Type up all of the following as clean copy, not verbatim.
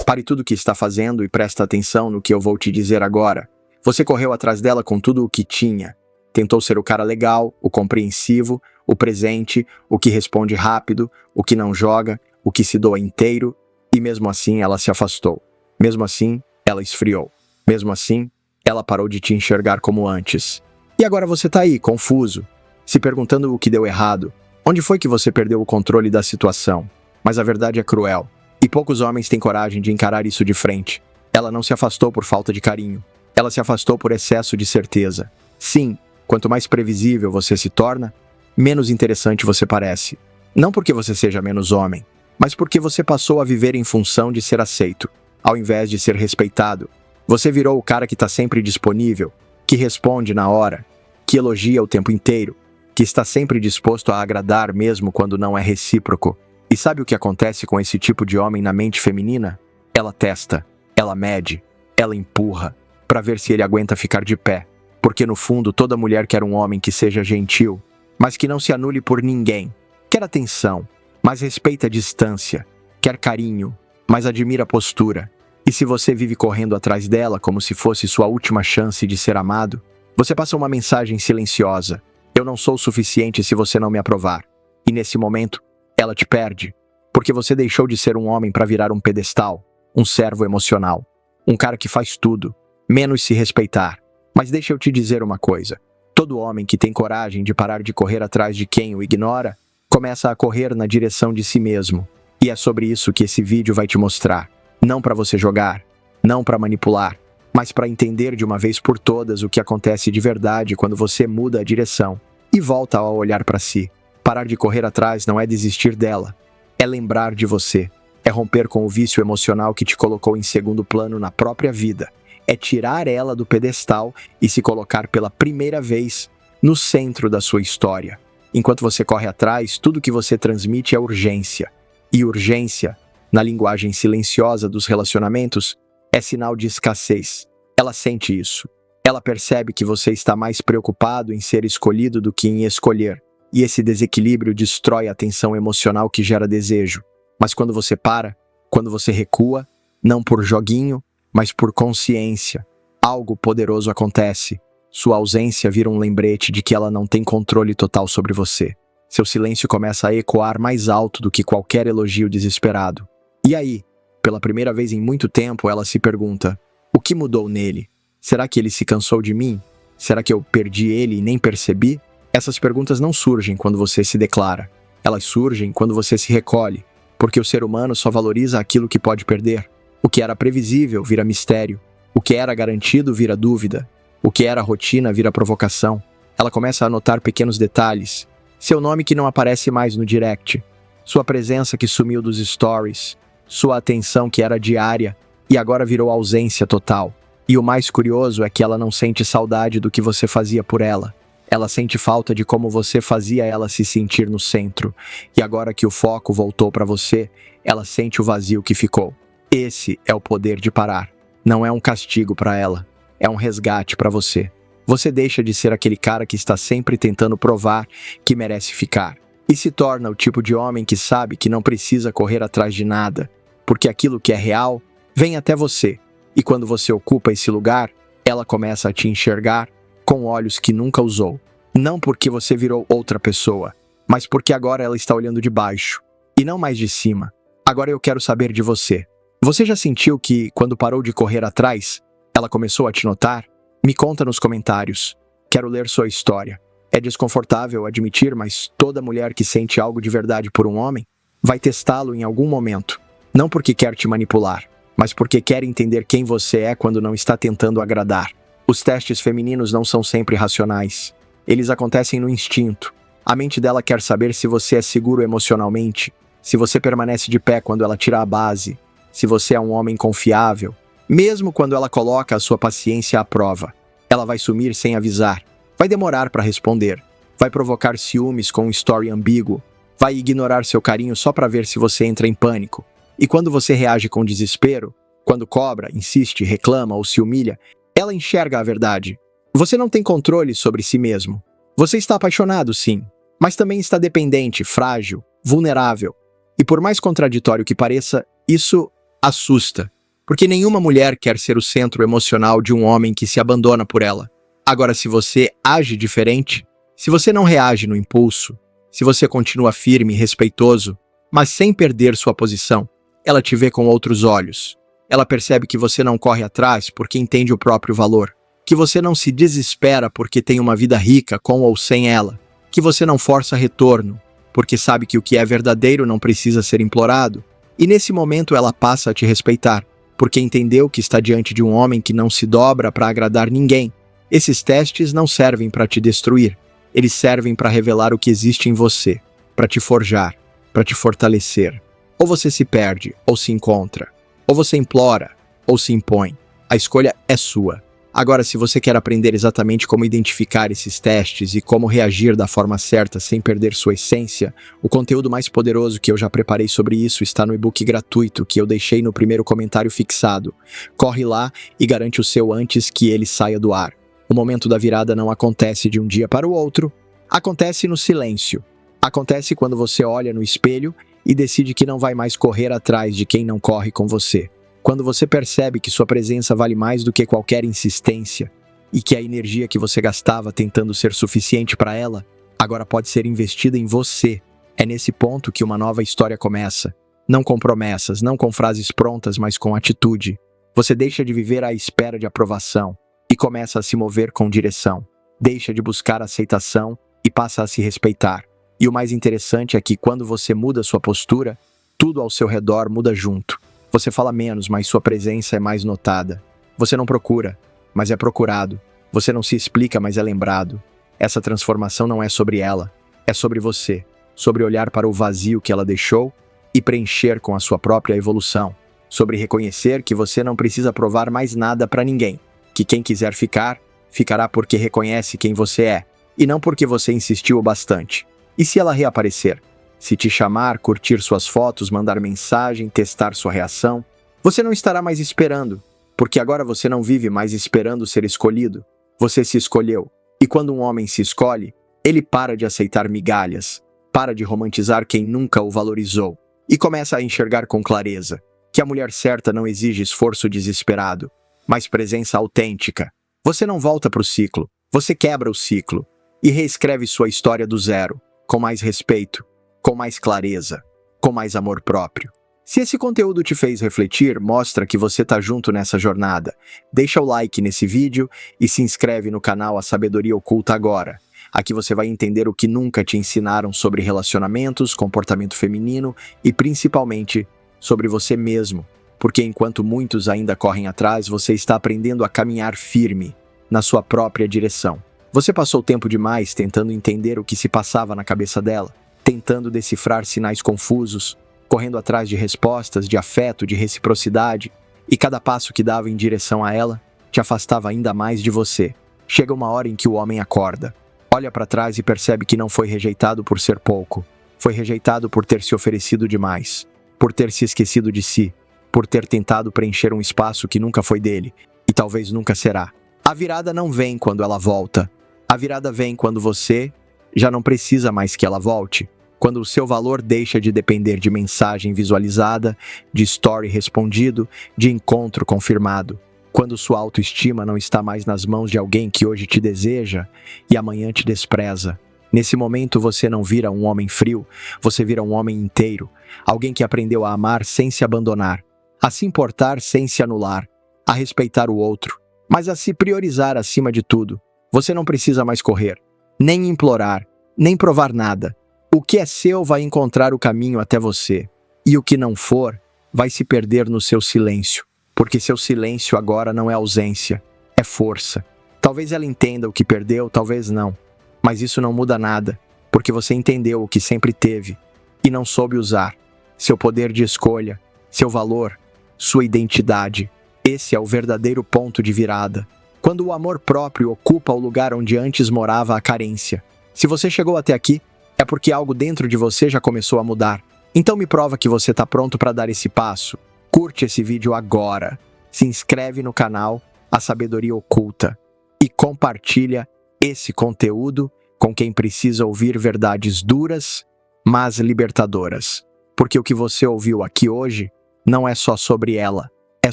Pare tudo o que está fazendo e presta atenção no que eu vou te dizer agora. Você correu atrás dela com tudo o que tinha. Tentou ser o cara legal, o compreensivo, o presente, o que responde rápido, o que não joga, o que se doa inteiro, e mesmo assim ela se afastou. Mesmo assim, ela esfriou. Mesmo assim, ela parou de te enxergar como antes. E agora você tá aí, confuso, se perguntando o que deu errado. Onde foi que você perdeu o controle da situação? Mas a verdade é cruel. E poucos homens têm coragem de encarar isso de frente. Ela não se afastou por falta de carinho. Ela se afastou por excesso de certeza. Sim, quanto mais previsível você se torna, menos interessante você parece. Não porque você seja menos homem, mas porque você passou a viver em função de ser aceito, ao invés de ser respeitado. Você virou o cara que está sempre disponível, que responde na hora, que elogia o tempo inteiro, que está sempre disposto a agradar mesmo quando não é recíproco. E sabe o que acontece com esse tipo de homem na mente feminina? Ela testa, ela mede, ela empurra, para ver se ele aguenta ficar de pé. Porque no fundo toda mulher quer um homem que seja gentil, mas que não se anule por ninguém. Quer atenção, mas respeita a distância. Quer carinho, mas admira a postura. E se você vive correndo atrás dela como se fosse sua última chance de ser amado, você passa uma mensagem silenciosa. Eu não sou o suficiente se você não me aprovar. E nesse momento, ela te perde, porque você deixou de ser um homem para virar um pedestal, um servo emocional, um cara que faz tudo, menos se respeitar. Mas deixa eu te dizer uma coisa. Todo homem que tem coragem de parar de correr atrás de quem o ignora, começa a correr na direção de si mesmo. E é sobre isso que esse vídeo vai te mostrar. Não para você jogar, não para manipular, mas para entender de uma vez por todas o que acontece de verdade quando você muda a direção e volta a olhar para si. Parar de correr atrás não é desistir dela, é lembrar de você, é romper com o vício emocional que te colocou em segundo plano na própria vida, é tirar ela do pedestal e se colocar pela primeira vez no centro da sua história. Enquanto você corre atrás, tudo que você transmite é urgência. E urgência, na linguagem silenciosa dos relacionamentos, é sinal de escassez. Ela sente isso. Ela percebe que você está mais preocupado em ser escolhido do que em escolher. E esse desequilíbrio destrói a tensão emocional que gera desejo. Mas quando você para, quando você recua, não por joguinho, mas por consciência, algo poderoso acontece. Sua ausência vira um lembrete de que ela não tem controle total sobre você. Seu silêncio começa a ecoar mais alto do que qualquer elogio desesperado. E aí, pela primeira vez em muito tempo, ela se pergunta: o que mudou nele? Será que ele se cansou de mim? Será que eu perdi ele e nem percebi? Essas perguntas não surgem quando você se declara. Elas surgem quando você se recolhe, porque o ser humano só valoriza aquilo que pode perder. O que era previsível vira mistério. O que era garantido vira dúvida. O que era rotina vira provocação. Ela começa a notar pequenos detalhes. Seu nome que não aparece mais no direct. Sua presença que sumiu dos stories. Sua atenção que era diária e agora virou ausência total. E o mais curioso é que ela não sente saudade do que você fazia por ela. Ela sente falta de como você fazia ela se sentir no centro. E agora que o foco voltou para você, ela sente o vazio que ficou. Esse é o poder de parar. Não é um castigo para ela. É um resgate para você. Você deixa de ser aquele cara que está sempre tentando provar que merece ficar. E se torna o tipo de homem que sabe que não precisa correr atrás de nada. Porque aquilo que é real vem até você. E quando você ocupa esse lugar, ela começa a te enxergar com olhos que nunca usou. Não porque você virou outra pessoa, mas porque agora ela está olhando de baixo, e não mais de cima. Agora eu quero saber de você. Você já sentiu que, quando parou de correr atrás, ela começou a te notar? Me conta nos comentários. Quero ler sua história. É desconfortável admitir, mas toda mulher que sente algo de verdade por um homem vai testá-lo em algum momento. Não porque quer te manipular, mas porque quer entender quem você é quando não está tentando agradar. Os testes femininos não são sempre racionais. Eles acontecem no instinto. A mente dela quer saber se você é seguro emocionalmente, se você permanece de pé quando ela tira a base, se você é um homem confiável. Mesmo quando ela coloca a sua paciência à prova, ela vai sumir sem avisar, vai demorar para responder, vai provocar ciúmes com um story ambíguo, vai ignorar seu carinho só para ver se você entra em pânico. E quando você reage com desespero, quando cobra, insiste, reclama ou se humilha, ela enxerga a verdade. Você não tem controle sobre si mesmo. Você está apaixonado, sim, mas também está dependente, frágil, vulnerável. E por mais contraditório que pareça, isso assusta. Porque nenhuma mulher quer ser o centro emocional de um homem que se abandona por ela. Agora, se você age diferente, se você não reage no impulso, se você continua firme e respeitoso, mas sem perder sua posição, ela te vê com outros olhos. Ela percebe que você não corre atrás porque entende o próprio valor, que você não se desespera porque tem uma vida rica com ou sem ela, que você não força retorno, porque sabe que o que é verdadeiro não precisa ser implorado, e nesse momento ela passa a te respeitar, porque entendeu que está diante de um homem que não se dobra para agradar ninguém. Esses testes não servem para te destruir, eles servem para revelar o que existe em você, para te forjar, para te fortalecer. Ou você se perde, ou se encontra. Ou você implora, ou se impõe. A escolha é sua. Agora, se você quer aprender exatamente como identificar esses testes e como reagir da forma certa sem perder sua essência, o conteúdo mais poderoso que eu já preparei sobre isso está no e-book gratuito que eu deixei no primeiro comentário fixado. Corre lá e garante o seu antes que ele saia do ar. O momento da virada não acontece de um dia para o outro. Acontece no silêncio. Acontece quando você olha no espelho e decide que não vai mais correr atrás de quem não corre com você. Quando você percebe que sua presença vale mais do que qualquer insistência e que a energia que você gastava tentando ser suficiente para ela, agora pode ser investida em você. É nesse ponto que uma nova história começa. Não com promessas, não com frases prontas, mas com atitude. Você deixa de viver à espera de aprovação e começa a se mover com direção. Deixa de buscar aceitação e passa a se respeitar. E o mais interessante é que quando você muda sua postura, tudo ao seu redor muda junto. Você fala menos, mas sua presença é mais notada. Você não procura, mas é procurado. Você não se explica, mas é lembrado. Essa transformação não é sobre ela, é sobre você. Sobre olhar para o vazio que ela deixou e preencher com a sua própria evolução. Sobre reconhecer que você não precisa provar mais nada para ninguém. Que quem quiser ficar, ficará porque reconhece quem você é, e não porque você insistiu o bastante. E se ela reaparecer? Se te chamar, curtir suas fotos, mandar mensagem, testar sua reação, você não estará mais esperando, porque agora você não vive mais esperando ser escolhido. Você se escolheu. E quando um homem se escolhe, ele para de aceitar migalhas, para de romantizar quem nunca o valorizou, e começa a enxergar com clareza que a mulher certa não exige esforço desesperado, mas presença autêntica. Você não volta para o ciclo, você quebra o ciclo e reescreve sua história do zero, com mais respeito, com mais clareza, com mais amor próprio. Se esse conteúdo te fez refletir, mostra que você está junto nessa jornada. Deixa o like nesse vídeo e se inscreve no canal A Sabedoria Oculta agora. Aqui você vai entender o que nunca te ensinaram sobre relacionamentos, comportamento feminino e principalmente sobre você mesmo. Porque enquanto muitos ainda correm atrás, você está aprendendo a caminhar firme na sua própria direção. Você passou tempo demais tentando entender o que se passava na cabeça dela, tentando decifrar sinais confusos, correndo atrás de respostas, de afeto, de reciprocidade, e cada passo que dava em direção a ela te afastava ainda mais de você. Chega uma hora em que o homem acorda, olha para trás e percebe que não foi rejeitado por ser pouco, foi rejeitado por ter se oferecido demais, por ter se esquecido de si, por ter tentado preencher um espaço que nunca foi dele, e talvez nunca será. A virada não vem quando ela volta, a virada vem quando você já não precisa mais que ela volte, quando o seu valor deixa de depender de mensagem visualizada, de story respondido, de encontro confirmado, quando sua autoestima não está mais nas mãos de alguém que hoje te deseja e amanhã te despreza. Nesse momento você não vira um homem frio, você vira um homem inteiro, alguém que aprendeu a amar sem se abandonar, a se importar sem se anular, a respeitar o outro, mas a se priorizar acima de tudo. Você não precisa mais correr, nem implorar, nem provar nada. O que é seu vai encontrar o caminho até você, e o que não for vai se perder no seu silêncio, porque seu silêncio agora não é ausência, é força. Talvez ela entenda o que perdeu, talvez não, mas isso não muda nada, porque você entendeu o que sempre teve e não soube usar. Seu poder de escolha, seu valor, sua identidade. Esse é o verdadeiro ponto de virada. Quando o amor próprio ocupa o lugar onde antes morava a carência. Se você chegou até aqui, é porque algo dentro de você já começou a mudar. Então me prova que você está pronto para dar esse passo. Curte esse vídeo agora, se inscreve no canal A Sabedoria Oculta e compartilha esse conteúdo com quem precisa ouvir verdades duras, mas libertadoras. Porque o que você ouviu aqui hoje não é só sobre ela, é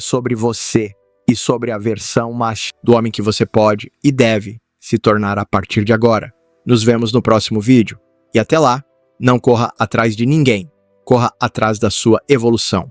sobre você e sobre a versão macho do homem que você pode e deve se tornar a partir de agora. Nos vemos no próximo vídeo. E até lá, não corra atrás de ninguém. Corra atrás da sua evolução.